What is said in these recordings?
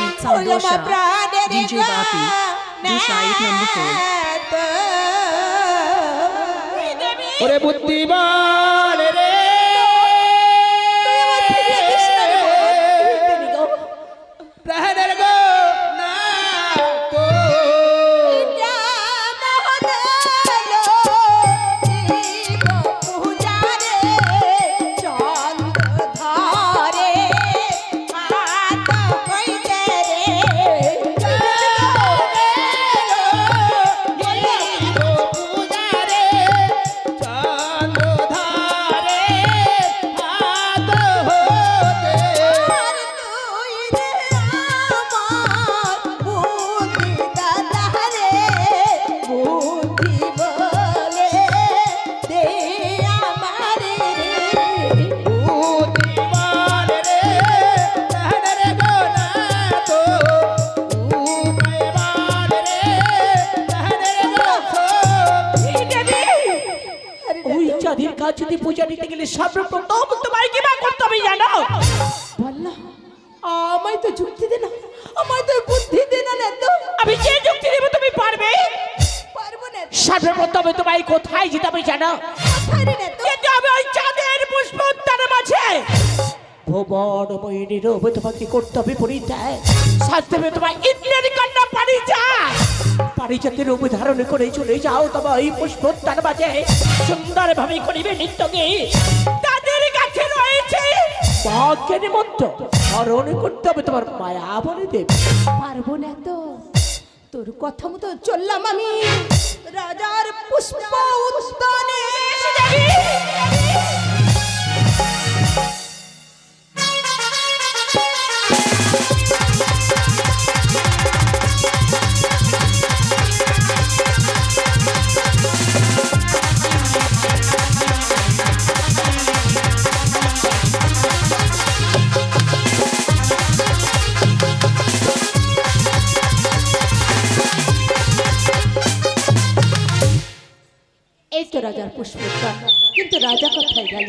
Rashid Saldosha, DJ Vapi, do side number 4. ওরে বুদ্ধিমান রে প্রাণের গো না তো যদি পূজা দিতে গেলে সর্বপ্রথম তোমায় কি বা করতে হবে জানো? বললা আমায় তো যুক্তি দে না, আমায় তো বুদ্ধি দে না। তো আমি যে যুক্তি দেব তুমি পারবে? পারবো না। সর্বপ্রথম তোমায় কোথায় যেতে হবে জানো? কোথায় রে? যেতে হবে ওই চাঁদের পুষ্প উদ্যানের মাঝে। ভুবন ময়ূরীর রূপ তোমাকে করতে হবে পরিত্যাগ। সাজতে হবে তোমায় ইন্দ্রের কন্যা পারিজাত। পারিজাতের রূপ ধারণ করে চলে যাও তবে এই পুষ্প উদ্যান মাঝে সুন্দর ভাবে করিবে নৃত্যকে। তাদের কাছে রয়েছে ভাগ্যের মন্ত্র, স্মরণ করতে হবে তোমার মায়া বলে দেবে। পারবো না তো, তোর কথা মতো চললাম আমি রাজার পুষ্প উদ্যানে। এই তো রাজার পুষ্প উদ্যান, কিন্তু রাজা কোথায় গেল?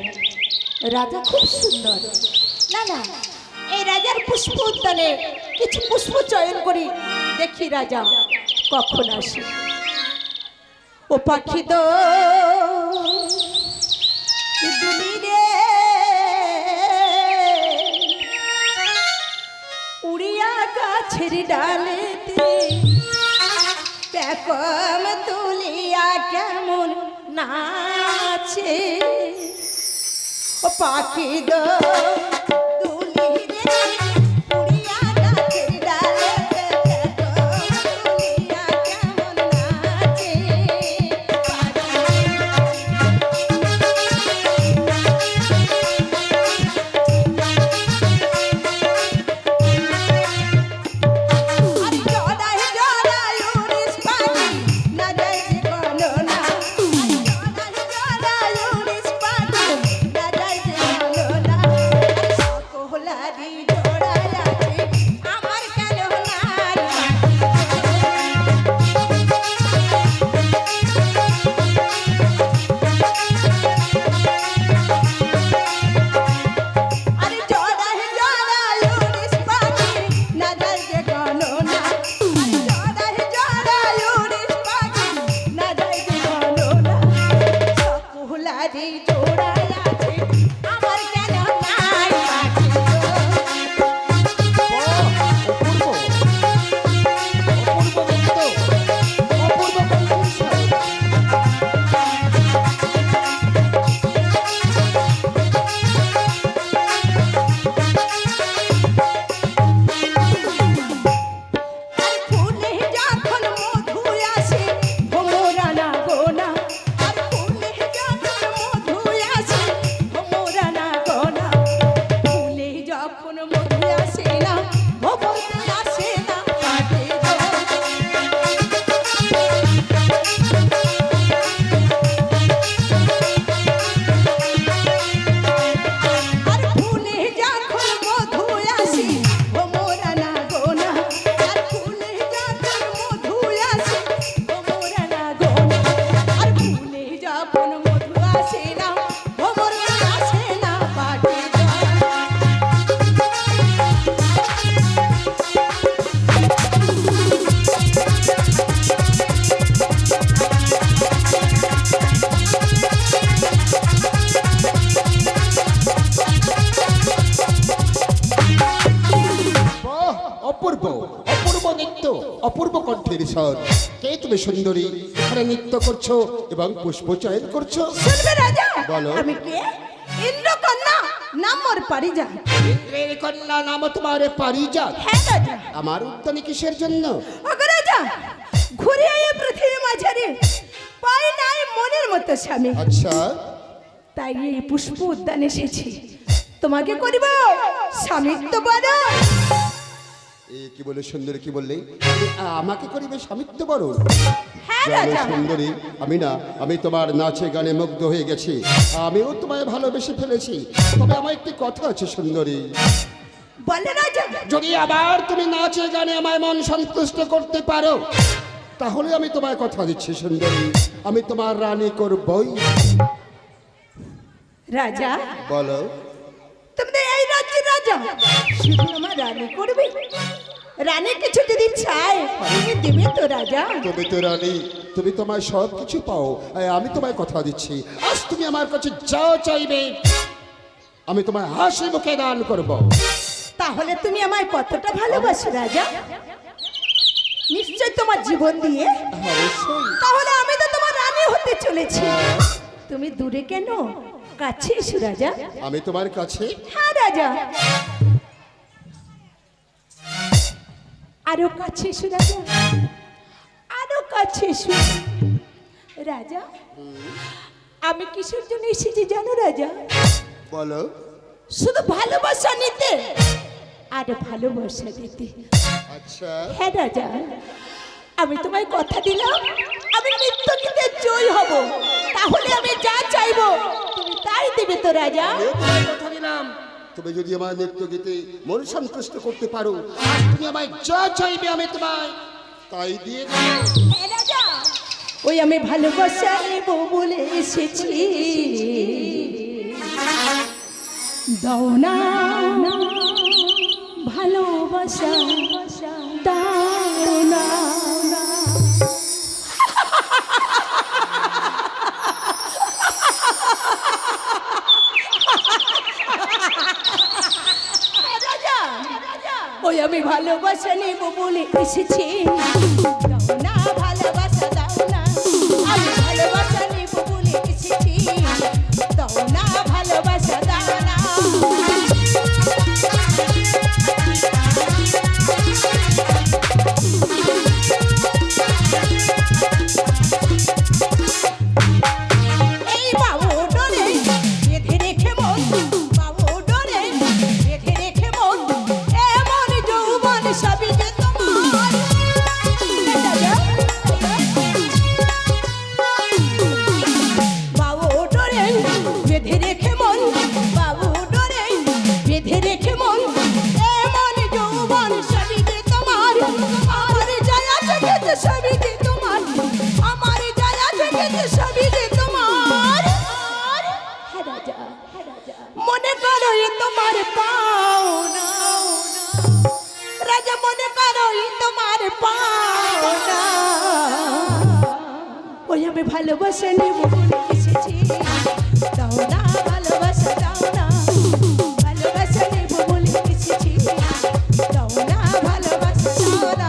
রাজা খুব সুন্দর। না না, এই রাজার পুষ্প উদ্যানে কিছু পুষ্প চয়ন করি, দেখি রাজা কখন আসে। ও পাখি তো উড়িয়া গাছের ডালেতে পেকম তুলিয়া কেমন নাচে। ও পাখি গো অপূর্ব অপূর্ব নৃত্য, অপূর্ব কণ্ঠের স্বর। কে তুমি সুন্দরী? এখানে নৃত্য করছো এবং পুষ্প চয়ন করছো। শুনবে রাজা, বলো। আমি কে? ইন্দ্রকন্যা, নাম মোর পারিজাত। ইন্দ্রের কন্যা, নাম তোমার পারিজাত। হ্যাঁ রাজা। আমার উদ্যানে কিসের জন্য? ওগো রাজা, ঘুরে আয় পৃথিবী মাঝারে, পাই নাই মনের মতো স্বামী। আচ্ছা, তাই এই পুষ্প উদ্যানে এসেছি, তোমাকে করিব স্বামিত্ব বরণ। এই কি বলে সুন্দরী, কি বললে? তুমি আমাকে করিবে স্বামিত্ব বরণ? হ্যাঁ জানো রাজা। সুন্দরী, আমি তোমার নাচে গানে মুগ্ধ হয়ে গেছি। আমিও তোমায় ভালোবেসে ফেলেছি। তবে আমার একটি কথা আছে সুন্দরী, বলে রাজা। যদি আবার তুমি নাচে গানে আমায় মন সন্তুষ্ট করতে পারো, তাহলে আমি তোমায় কথা দিচ্ছি সুন্দরী, আমি তোমার রানী করবই। রাজা, বলো। তুমি তো এই রাজ্যের রাজা, শুধু আমার রানী করবে? রানী কিছু যদি চাই তুমি দিবে তো রাজা? তুমি তো রানী, তুমি তোমায় সব কিছু পাও। আমি তোমায় কথা দিচ্ছি, আজ তুমি আমার কাছে যা চাইবে আমি তোমায় হাসি মুখে দান করব। তাহলে তুমি আমায় কতটা ভালোবাসো রাজা? নিশ্চয় তোমার জীবন দিয়ে। অবশ্যই। তাহলে আমি তো তোমার রানী হতে চলেছি। তুমি দূরে কেন, কাছে এসো রাজা। আমি তোমার কাছে। হ্যাঁ রাজা, আরো কাছে এসো রাজা, আরো কাছে এসো রাজা। আমি কিসের জন্য এসেছি জানো রাজা? বলো। শুধু ভালোবাসা নিতে আর ভালোবাসা দিতে। আচ্ছা, হ্যাঁ রাজা, আমি তোমায় কথা দিলাম, আমি নৃত্য গীতে জয় হব। তাহলে আমি যা চাইবো তুমি তাই দেবে তো রাজা? আমিও তোমায় কথা দিলাম, তুমি যদি আমার নৃত্য গীতে মন সন্তুষ্ট করতে পারো, আর তুমি আমায় যা চাইবে আমি তোমায় তাই দিয়ে দেব। হ্যাঁ রাজা, ওই আমি ভালোবাসা নেব বলে এসেছি। দাও না ভালোবাসা, দাও না। ওই আমি ভালোবাসা নেব বলে এসেছি। দাও না ভালোবাসা, দাও না। আমি ভালোবাসা নেব বলে এসেছি। দাও না ভালোবাসা, দাও না। এই বাবু ডোরে বেঁধে রেখে মন, বাবু ডোরে বেঁধে রেখে মন, এমন যৌবন সবই যে তোমার। বাবু ডোরে বেঁধে রেখে মন, বাবু ডোরে বেঁধে রেখে মন, এমন যৌবন সবই যে তোমার। আমার যায় আছে যে সবই যে তোমার, আমার যায় আছে যে সবই যে তোমার। হ্যাঁ রাজা, মনে করো এ তোমার পাওনা রাজা, মনে করো এ তোমার পাওনা। ওই আমি ভালোবাসা নেব বলে এসেছি। দাও না ভালোবাসা, দাও না। ভালোবাসা নেব বলে এসেছি। দাও না ভালোবাসা, দাও না।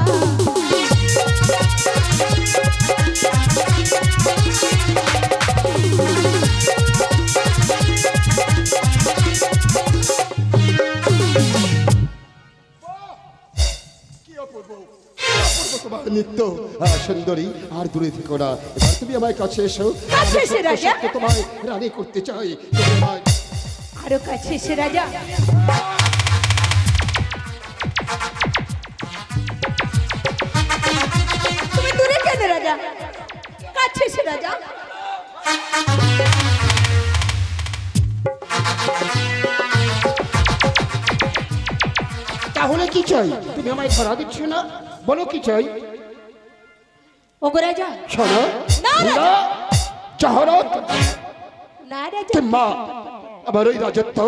কি অপূর্ব, অপূর্ব তোমার নৃত্য। সুন্দরী, আর দূরে থেকো না, এবার তুমি আমার কাছে এসো। কাছে এসে আমি রাজা। সত্যি তোমায় রানী করতে চাই। তুমি আমায় আরো কাছে এসে রাজা। তুমি দূরে কেন রাজা, কাছে এসে রাজা। তাহলে কি চাই? তুমি আমায় ধরা দিচ্ছ না, বলো কি চাই? ওগো রাজা, শোনো, না, রাজা। না, জহরত না রাজা, কিংবা আবার ওই রাজত্ব,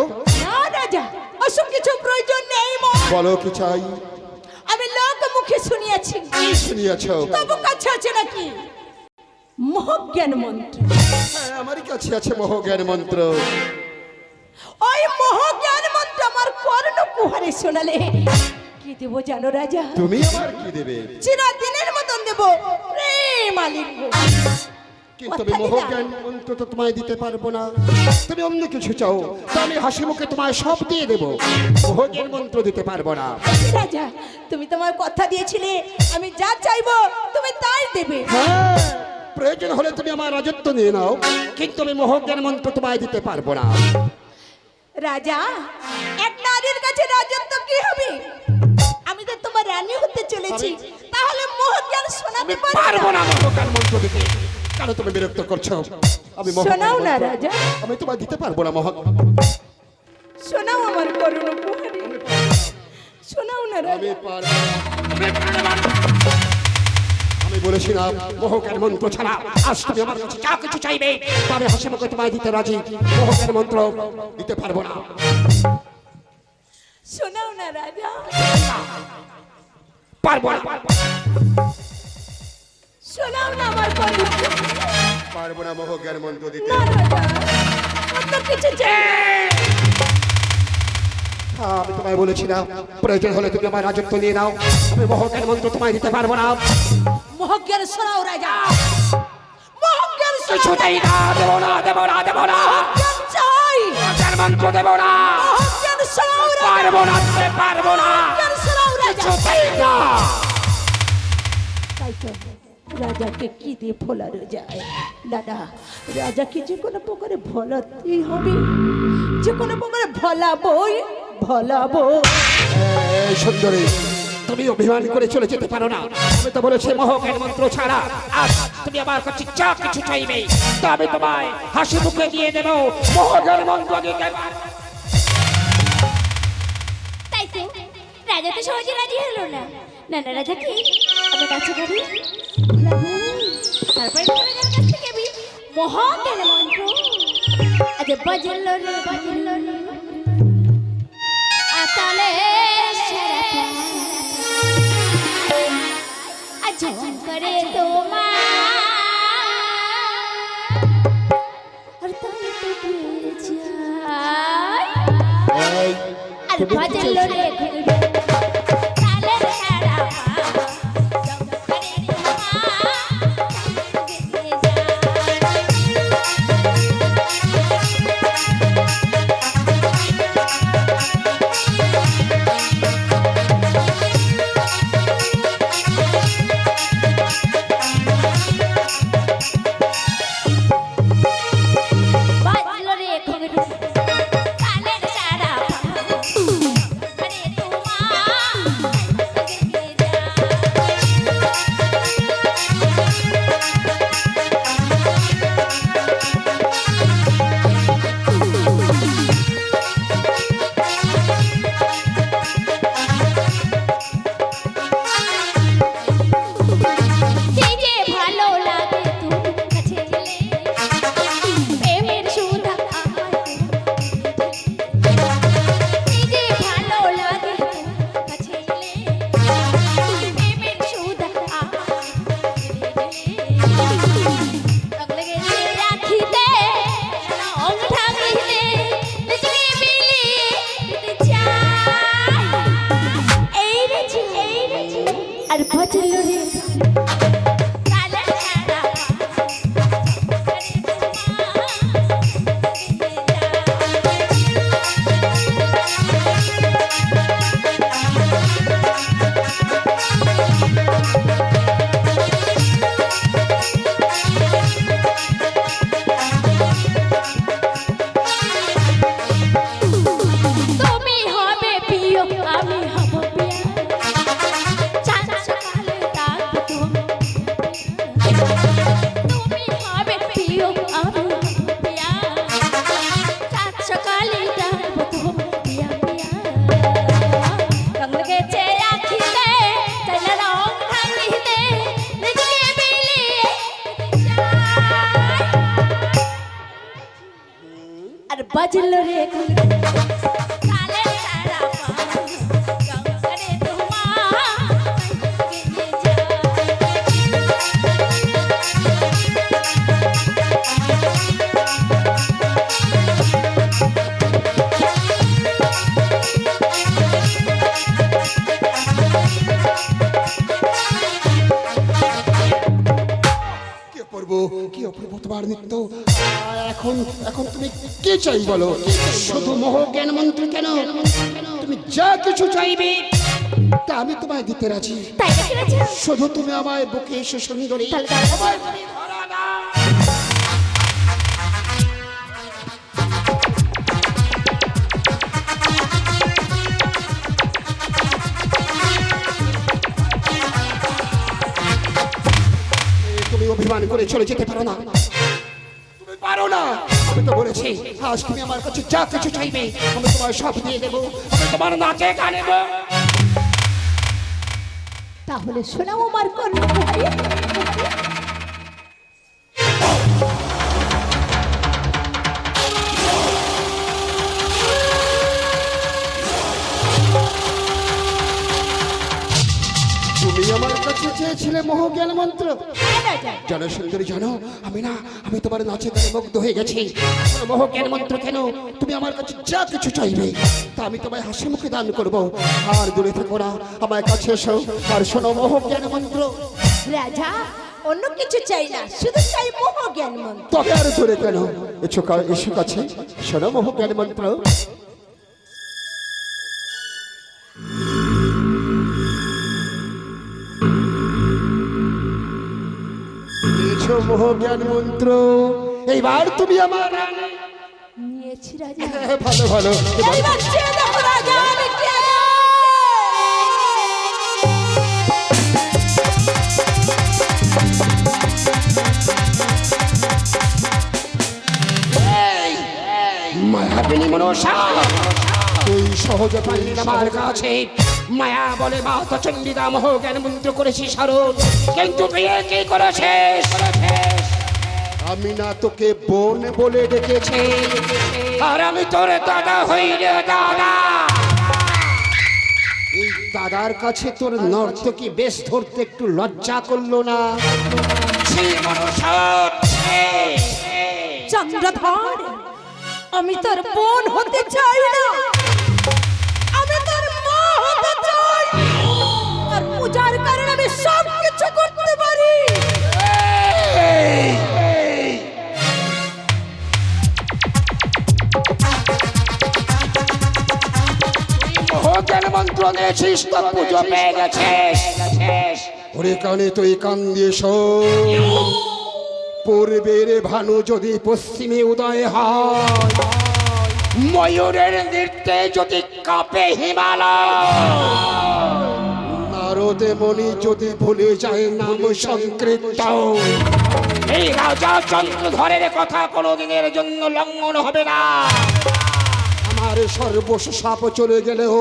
না রাজা, অসুখ কিছু প্রয়োজন নেই মোর। বলো কি চাই? আমি লোক মুখে শুনিয়াছি, কি শুনিয়াছ? তবু কাছে আছে নাকি মোহজ্ঞান মন্ত্র। হ্যাঁ, আমারই কাছে আছে মোহজ্ঞান মন্ত্র। ওই মোহজ্ঞান মন্ত্র আমার কর্ণ কুহারে শোনালে কি দেবো জানো রাজা? তুমি আমার কি দেবে? চিরদিনের মতন দেবো প্রেম আলিঙ্গ। কিন্তু আমি মোহজ্ঞান মন্ত্র তো তোমায় দিতে পারবো না। তুমি অন্য কিছু চাও তো আমি হাসি মুখে তোমায় সব দিয়ে দেবো, মোহজ্ঞান মন্ত্র দিতে পারবো না। রাজা, তুমি তোমার কথা দিয়েছিলে আমি যা চাইবো তুমি তাই দেবে। হ্যাঁ, প্রয়োজন হলে তুমি আমার রাজত্ব নিয়ে নাও, কিন্তু আমি মোহজ্ঞান মন্ত্র তোমায় দিতে পারবো না। রাজা, এক নারীর কাছে রাজত্ব কি হবে? আমি তো তোমার রানী হতে চলেছি, তাহলে মোহজ্ঞান শোনাতে পারবো না মোহজ্ঞান মন্ত্র দিতে। কেন তুমি বিরক্ত করছো? আমি শোনাও না রাজা, আমি তোমায় দিতে পারবো না মোহজ্ঞান। শোনাও আমার করুণ উপহারি, শোনাও না আমি রাজা। পারবো না। আমি বলেছিলাম মোহজ্ঞান মন্ত্র ছাড়া আজ তুমি আমার কাছে যা কিছু চাইবে তবে হাসি মুখে তোমায় দিতে রাজি, মোহজ্ঞান মন্ত্র দিতে পারবো না। শোনাও না রাজা, পারবো না, শোনাও না আমার করুণ। পারবো না মোহজ্ঞান মন্ত্র দিতে। না রাজা, অন্য কিছু চাই। আমি তোমায় বলেছিলাম প্রয়োজন হলে তুমি আমার রাজত্ব নিয়ে নাও, আমি মোহজ্ঞান মন্ত্র তোমায় দিতে পারবো না। মোহজ্ঞান শোনাও রাজা, মোহজ্ঞান শোনাও। কিছুতেই না, দেবো না, দেবো না, দেবো না, মোহজ্ঞান চাই, মোহজ্ঞান মন্ত্র দেবো না, মোহজ্ঞান শোনাও রাজা, পারবো না, দিতে পারবো না, মোহজ্ঞান শোনাও রাজা। কিছুতেই না। তাই তো রাজাকে কি দিয়ে ভোলানো যায়? দাদা, রাজাকে যে কোনো প্রকারে ভোলাতেই হবে, যে কোনো প্রকারে ভোলাবো। এই সুন্দরী, তুমি অভিমান করে চলে যেতে পারো না। আমি তো বলেছি মোহজ্ঞান মন্ত্র ছাড়া আজ তুমি আমার কাছে যা কিছু চাইবে তা আমি তোমায় হাসি মুখে দিয়ে দেবো, মোহজ্ঞান মন্ত্র দিতে পারবো। তাই তো রাজা তো সহজে রাজি হলো না। না না, রাজা কি আমার কাছে গাড়ি তারপরে রাজার কাছ থেকে আমি মহাজ্ঞান মন্ত্র আজ বাজল রে আতালে আজ করে তোমার আর তাই তো পেয়ে যায় আর বাজল রে আর বাজল রে তুমি হবে প্রিয় আমি হব প্রিয়া চাঁদ সকালে ডাকবো তুমি হবে প্রিয় আমি হব প্রিয়া চাঁদ সকালে ডাকবো প্রিয়া প্রিয়া রং লেগেছে আখিতে চলে রং ভাঙিতে নিজকে বিলিয়ে আর বাজল রে কালে সারা গঙ্গরে তোমা রূপবার নৃত্য। এখন এখন তুমি কি চাই বলো? শুধু মোহ জ্ঞান মন্ত্র কেন, তুমি যা কিছু চাইবে তা আমি তোমায় দিতে রাজি। তাই নাকি রাজা? শুধু তুমি আমায় বুকে এসে সুন্দরী তাহলে দাঁড়াও। আমায় তুমি ধরা দাও। তুমি অভিমান করে চলে যেতে পারো না, তুমি পারো না। আমি তো বলেছি আজ তুমি আমার কাছে যা কিছু চাইবে আমি তোমার সব দিয়ে দেবো, আমি তোমার নাচে গানে দেবো। তাহলে শোনাও আমার কর্ণ ভাই। তুমি আমার কাছে চেয়েছিলে মোহ জ্ঞান মন্ত্র। হ্যাঁ রাজা। জানো সুন্দরী জানো, আমি তোমার নাচে গানে মুগ্ধ হয়ে গেছি। মোহ জ্ঞান মন্ত্র কেন, তুমি আমার কাছে যা কিছু চাইবে তা আমি তোমায় হাসি মুখে দান করবো। আর দূরে থেকো না, আমার কাছে এসো আর শোনো মোহ জ্ঞান মন্ত্র। রাজা অন্য কিছু চাই না, শুধু চাই মোহ জ্ঞান মন্ত্র। তবে আর দূরে কেন, এসো কাছে, শোনো মোহ জ্ঞান মন্ত্র। এসো মোহ জ্ঞান মন্ত্র, এইবার তুমি আমার রানী। নিয়েছি রাজা। ভালো ভালো এবার এইবার চেয়ে দেখো রাজা আমি কে। মায়াবিনী মনসা, তুই সহজে পাইনি আমার কাছে। মায়া বলে মা তো চন্ডিদা মোহ জ্ঞান মন্ত্র করেছিস স্মরণ, কিন্তু তুই কি করেছিস? আমি না তোকে বোন বলে ডেকেছি, আর আমি তোর দাদা হই রে দাদা। এই দাদার কাছে তোর নর্তকী বেশ ধরতে একটু লজ্জা করলো না? ছি মনসা, ছি। চন্দ্রধর, আমি তোর বোন হতে চাই না, আমি তোর মা হতে চাই। আর পূজার কারণে আমি সব কিছু করতে পারি। জ্ঞান মন্ত্র নিয়েছিস তো পুজো পেয়ে গেছিস। ওরে কানে তুই কান দিয়ে শোন, পূর্বের ভানু যদি পশ্চিমে উদয় হয়, ময়ূরের নৃত্যে যদি কাঁপে হিমালয়, নারদে মণি যদি ভুলে যায় নাম সংকৃত, এই রাজা চন্দ্রধরের কথা কোনোদিনের জন্য লঙ্ঘন হবে না। আমার সর্বস্ব সাপ চলে গেলেও,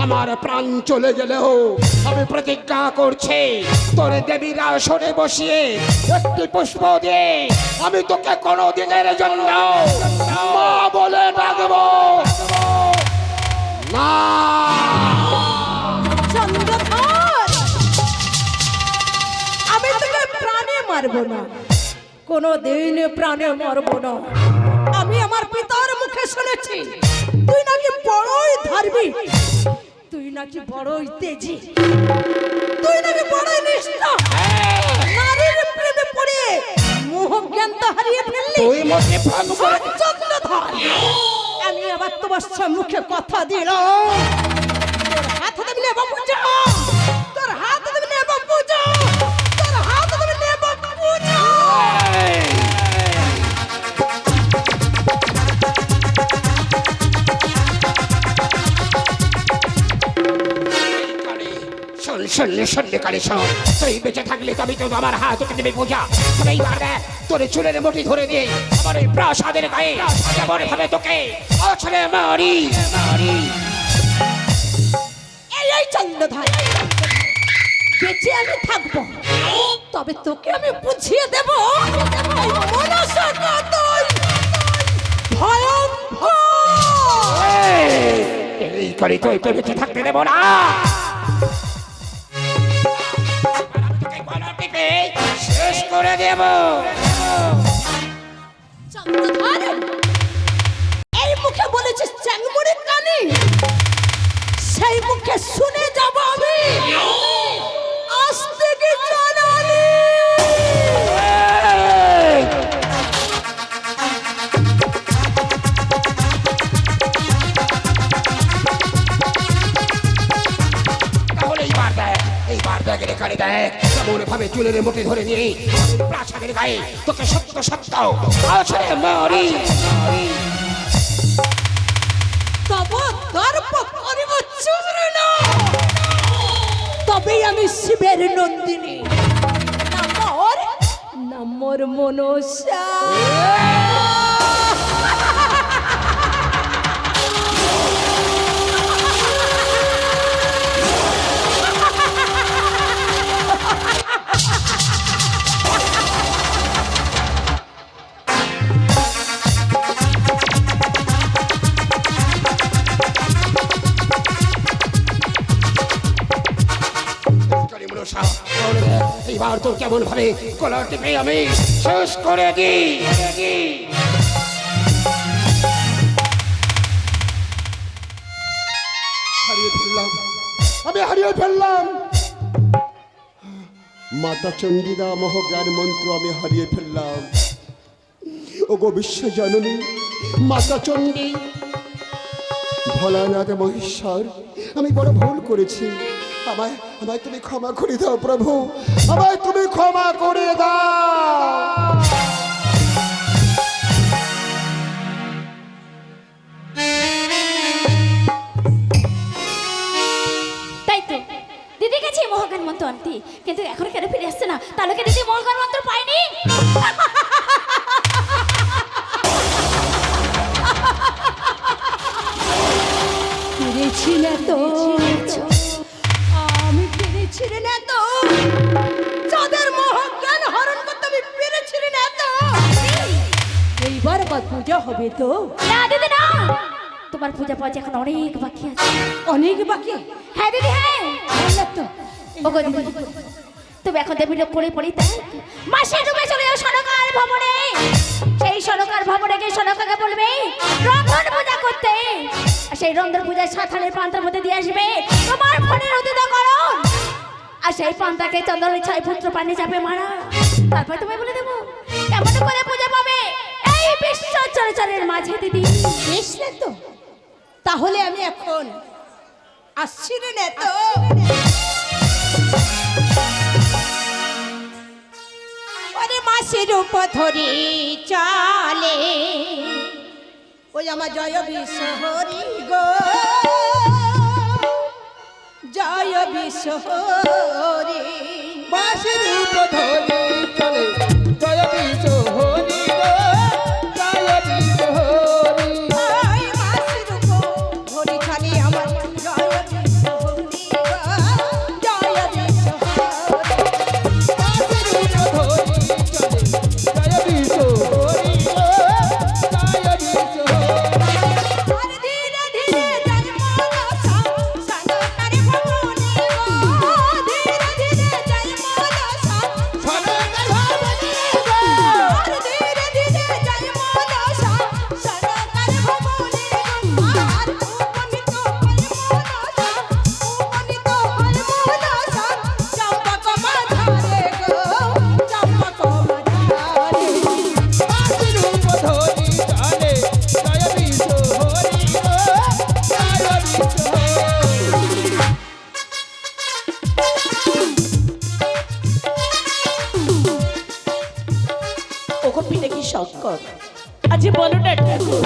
আমার প্রাণ চলে গেলেও আমি প্রতিজ্ঞা করছি তোর দেবীর আসনে বসিয়ে একটি পুষ্প দিয়ে আমি তোকে কোনোদিনের জন্য মা বলে ডাকবো না। চন্দ্রধর, আমি তোকে প্রাণে মারবো না, কোনো দিন প্রাণে মারবো না। আমি আমার পিতার মুখে শুনেছি তুই নাকি বড়ই ধার্মিক, তুই নাকি বড়ই তেজি, তুই নাকি বড়ই নিষ্ঠা। নারীর প্রেমে পড়ে মোহ জ্ঞান তো হারিয়ে ফেললি। তুই মোটে ভালো করে চন্দ্রধর, আমি আবার তোমার মুখে কথা দিলাম, তোর হাত দেবি নেব পূজা, তোর হাত দেবি নেব পূজা, তোর হাত দেবি নেব পূজা। শুনলে কালে শোন, তুই বেঁচে থাকলে তবে তো আমার হাত তোকে দেবে পূজা। এইবার দেখ তোর চুলের মুঠি ধরে দিয়ে আমার এই প্রাসাদের গায়ে কেমন ভাবে তোকে আছড়ে মারি মারি। এই চন্দ্রধর, বেঁচে আমি থাকবো, তবে তোকে আমি বুঝিয়ে দেব মনসা কতই ভয়ঙ্কর। এই করে তুই তো বেঁচে থাকতে দেবো না। শেষ করে দেব। চন্দ্রধর, এই মুখে বলেছিস চ্যাংমুড়ি কানি, সেই মুখে শুনে যাব আমি আজ থেকে জানালি। দেখ এইবার ব্যাগের কানে দেখ কেমন ভাবে চুলের মুঠি ধরে নিয়ে প্রাসাদের গায়ে তোকে সত্য সত্য আছে মারি তব দর্প করিব চূর্ণ, তবেই আমি শিবের নন্দিনী। নামর মনসা। এইবার তোর কেমন ভাবে কলার টিপে আমি শেষ করে দিই। হারিয়ে ফেললাম, আমি হারিয়ে ফেললাম মাতা চণ্ডীদা মহজ্ঞান মন্ত্র আমি হারিয়ে ফেললাম। ও গো বিশ্ব জননী মাতা চণ্ডী ভোলানাথ মহেশ্বর, আমি বড় ভুল করেছি। আমায় আমায় তুমি ক্ষমা করে দাও প্রভু, আমায় তুমি ক্ষমা করে দাও। তাই তো দিদি গেছে মহাজ্ঞান মন্ত্র আনতে, কিন্তু এখন কেন ফিরে আসছে না? তাহলে কি দিদি মহাজ্ঞান মন্ত্র পায়নি? পেরেছি না তো, আমি পেরেছি না তো, যাদের মহাজ্ঞান হরণ করতে আমি পেরেছি না তো। এইবার আবার পূজা হবে তো? না দিদি না, তোমার পূজা পাওয়া এখন অনেক বাকি আছে। অনেক বাকি? হ্যাঁ দিদি হ্যাঁ। বললে তো ওগো দিদি, তুমি এখন দেবীর পড়ে পড়ে তাই মাসে ডুবে চলে যাও সনকার ভবনে। সেই সনকার ভবনে গিয়ে সনকাকে বলবে রন্ধন পূজা করতে, আর সেই রন্ধন পূজায় সাথানের পান্তার মধ্যে দিয়ে আসবে তোমার ফোনের উদিতকরণ, আর সেই পান্তাকে চন্দনের ছয় পুত্র পানি চাপে মারা। তারপর তুমি বলে দেবো কেমন করে পূজা পাবে এই বিশ্ব চরাচরের মাঝে দিদি। বুঝলে তো? তাহলে আমি এখন আসছি না তো। ওরে মাসির উপধরি চলে ওই আমার জয় বিশ্বহরি গো, জয় বিশ্বহরি। বাঁশির উপধরি চলে জয় বিশ্বহরি গো, জয় বিশ্বহরি। ওই মাসির উপধরি চলে আমার জয় বিশ্বহরি গো, জয় বিশ্বহরি। বাঁশির উপধরি চলে জয় বিশ্বহরি গো, জয় বিশ্বহরি। আর ধীরে ধীরে জন্ম দশা সনকার ভবনে গো, ধীরে ধীরে জন্ম দশা সনকার ভবনে গো। আর ধীরে ধীরে জন্ম দশা সনকার ভবনে গো। আর উপনীত হলমনসা, উপনীত হলমনসা চম্পক মাঝারে গো, চম্পক মাঝারে। বাঁশির উপধরি চলে জয় বিশ্বহরি গো, জয় বিশ্বহরি। ওকে পিঠে কি শঙ্কর, আজ বলো না ঠাকুর,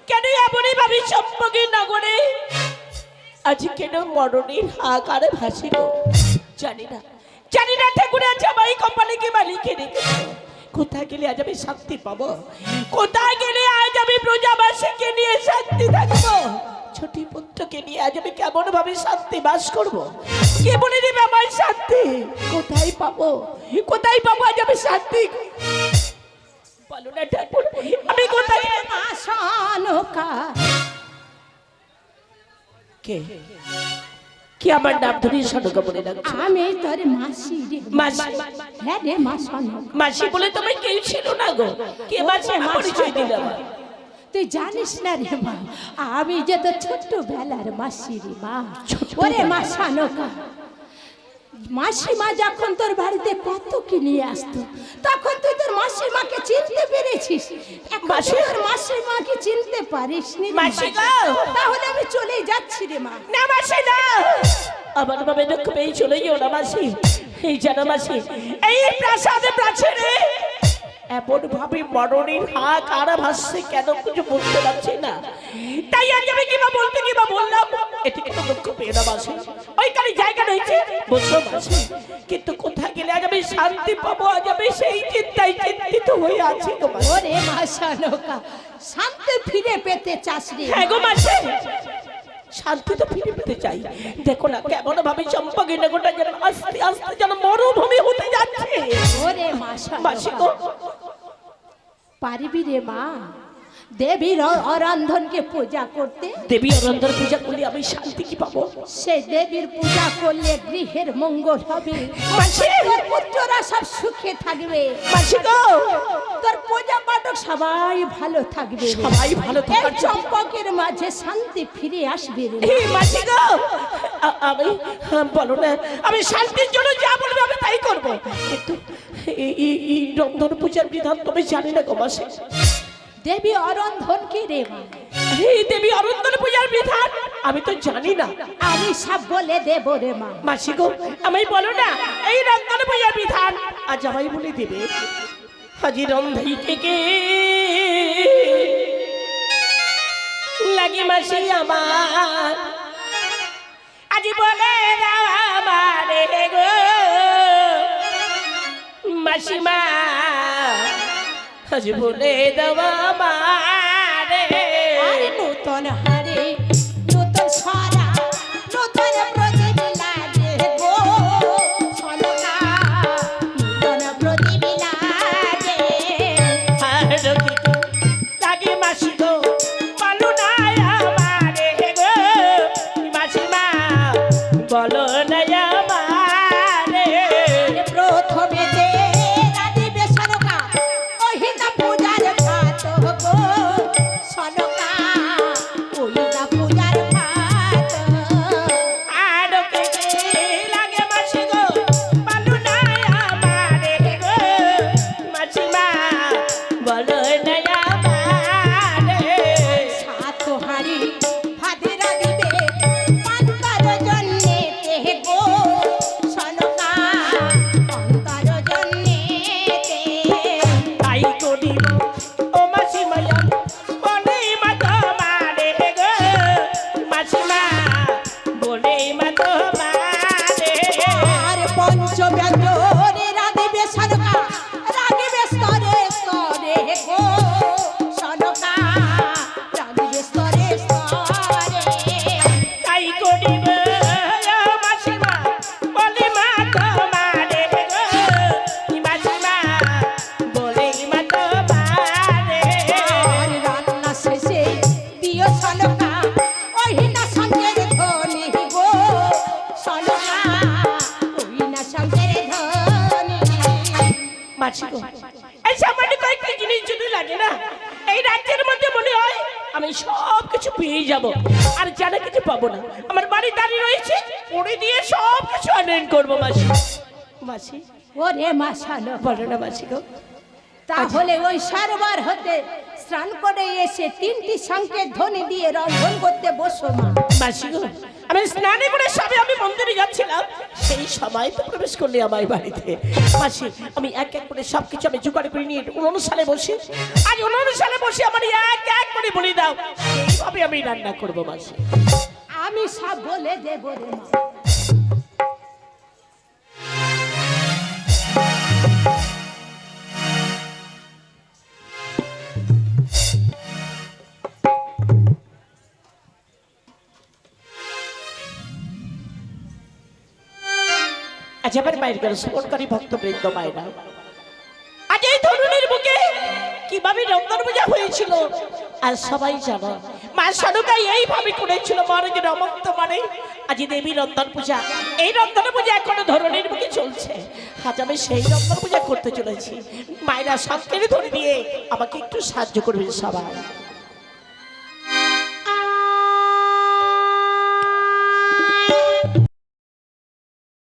কেন এমনই ভাবি চম্পকের নগরে আজ কেন মরণের হাহাকারে ভাসিল? জানি না, জানি না ঠাকুর আজ আমায় কপালে মালিকে রেখেছে। কোথায় গেলে আজ আমি শান্তি পাবো? কোথায় গেলে আজ আমি প্রজাবাসীকে নিয়ে শান্তি থাকবো? ছোটি পুত্রকে নিয়ে আজ আমি কেমন ভাবে শান্তি বাস করবো? কে বলে দেবে আমার শান্তি? কোথায় পাবো, কোথায় পাবো আজ আমি শান্তি? বলো না ঠাকুর, আমি কোথায়? কে কি আমার নাম ধরে সনকা বলে ডাকছো? আমি তোর মাসি রে। মাসি? হ্যাঁ রে মা সনকা। মাসি বলে তুমি কেউ ছিল না গো, কে মাসি পরিচয় দিলে আমার? তুই জানিস না রে মা, আমি যে তো ছোট্টবেলার মাসি রে মা। ওরে মা সনকা, মাসিমা যখন তোর বাড়িতে কত কি নিয়ে আসতো, তখন তুই তোর মাসিমাকে চিনতে পেরেছিস। এখন তুই তোর মাসিমাকে চিনতে পারিস নি। মাসি গো! তাহলে আমি চলে যাচ্ছি রে মা। না মাসি না, আমার বাবা দুঃখ পেয়ে চলে গিয়েও না মাসি। এই জানো মাসি, এই প্রাসাদে প্রাচীরে এমন ভাবে মরণের হাত আর ভাসছে, কেন কিছু বুঝতে পারছি না। তাই আজ আমি কিবা বললাম, এদিকে তো দুঃখ পেয়ে না মাসি। ওইখানে জায়গা রয়েছে বুঝলো মাসি, কিন্তু কোথায় গেলে আজ আমি শান্তি পাবো, আজ আমি সেই চিন্তায় চিন্তিত হয়ে আছি গো মাসি। ওরে মাসানোকা, শান্তি ফিরে পেতে চাস রে? হ্যাঁ গো মাসি, শান্তি তো ফিরে পেতে চাই। দেখো না কেমন ভাবে চম্পাগিনগরটা যেন আস্তে আস্তে যেন মরুভূমি হতে যাচ্ছে। ওরে মাসি মাসানোকা, গো, পারবি রে মা দেবীর অরন্ধনকে পূজা করতে? দেবী অরন্ধন পূজা করলে আমি শান্তি কি পাবো? সে দেবীর পূজা করলে গৃহের মঙ্গল হবে, মাসি, তোর পুত্ররা সব সুখে থাকবে, মাসি গো, তোর পূজা পাঠক সবাই ভালো থাকবে রে। সবাই ভালো এই থাকার জন্য। চম্পকের মাঝে শান্তি ফিরে আসবে রে। এই মাসি গো, আমি বলো না, আমি শান্তির জন্য যা বলবো আমি তাই করবো, কিন্তু এই রন্ধন পূজার বিধান তুমি জানি না গো মাসি। দেবী অরন্ধন কি রে মা? এই দেবী অরন্ধন পূজার বিধান আমি তো জানি না। আমি সব বলে দেব রে মা। মাসি গো, আমি বলো না, এই রন্ধন পূজার বিধান আজ আমায় বলে দেবে। আজি রন্ধই থেকে লাগি মাসি আমার, আজি বলে দাও আমারে গো মাসিমা, আজি বলে দাও আমারে। আরে নূতন হারে নূতন সারা নূতন প্রদীপ লাগে গো সনকা, নূতন প্রদীপ লাগে। লাগে মাসি গো, বলো না আমারে গো মাসিমা, বলো না আমারে। প্রথমে যে রাধিবে সনকা, ওহিতা পূজার ঘাট গো সনকা, ওহিতা পূজার ঘাট। আর লাগে মাসি গো, বলো না আমারে গো মাসিমা, বলো না আমারে। সাত হাড়ি ভাতে রাধিবে পান্তার জন্যে তে গো সনকা, পান্তার জন্যে তে। তাই করিব ও মাসিমা, বলে মা তোমারে গো মাসিমা, বলে মা তোমারে। আর পঞ্চব্যঞ্জনে রাধিবে সনকা, রাধিবে স্তরে স্তরে গো সনকা, রাধিবে স্তরে স্তরে। তাই করিব ও মাসিমা, বলে মা তোমারে গো মাসিমা, বলে মা তোমারে। আর রান্না শেষে দিও সনকা, ওহিনা সঙ্গের ধ্বনি গো সনকা, ওহিনা সঙ্গের ধ্বনি। মাসি গো, এই সামান্য কয়েকটা জিনিস যদি লাগে না, এই রাজ্যের মধ্যে মনে হয় আমি সব কিছু পেয়ে যাব, আর জানা কিছু পাবো না। আমার বাড়ি দাঁড়িয়ে রয়েছে, পড়ে দিয়ে সব কিছু আনয়ন করবো মাসি। মাসি ওরে মাসানো, বলো না মাসি গো। তাহলে ওই সারবার হতে স্নান করে এসে তিনটি সংকেত ধ্বনি দিয়ে রন্ধন করতে বসো মা। মাসি গো, আমি স্নানে করে সবে আমি মন্দিরে যাচ্ছিলাম, সেই সময় তো প্রবেশ করলে আমার বাড়িতে। মাসি, আমি এক এক করে সবকিছু আমি জোগাড় করে নিয়ে অনুষ্ঠানে বসি, আজ অনুষ্ঠানে বসে আমার এক এক করে বলে দাও, সেইভাবে আমি রান্না করবো মাসি। আমি সব বলে দেব রে মা। আজ আমার মায়ের গেল শ্রবণকারী ভক্তবৃন্দ মায়েরা, আজ এই ধরনের বুকে কিভাবে রন্ধন পূজা হয়েছিল আর সবাই জানো, মা সনকা এইভাবে করেছিল মহারাজ রমন্ত মানে। আজ দেবী রন্ধন পূজা, এই রন্ধন পূজা এখনো ধরনের বুকে চলছে। আজ আমি সেই রন্ধন পূজা করতে চলেছি। মায়েরা সবকে ধরে দিয়ে আমাকে একটু সাহায্য করবেন সবাই।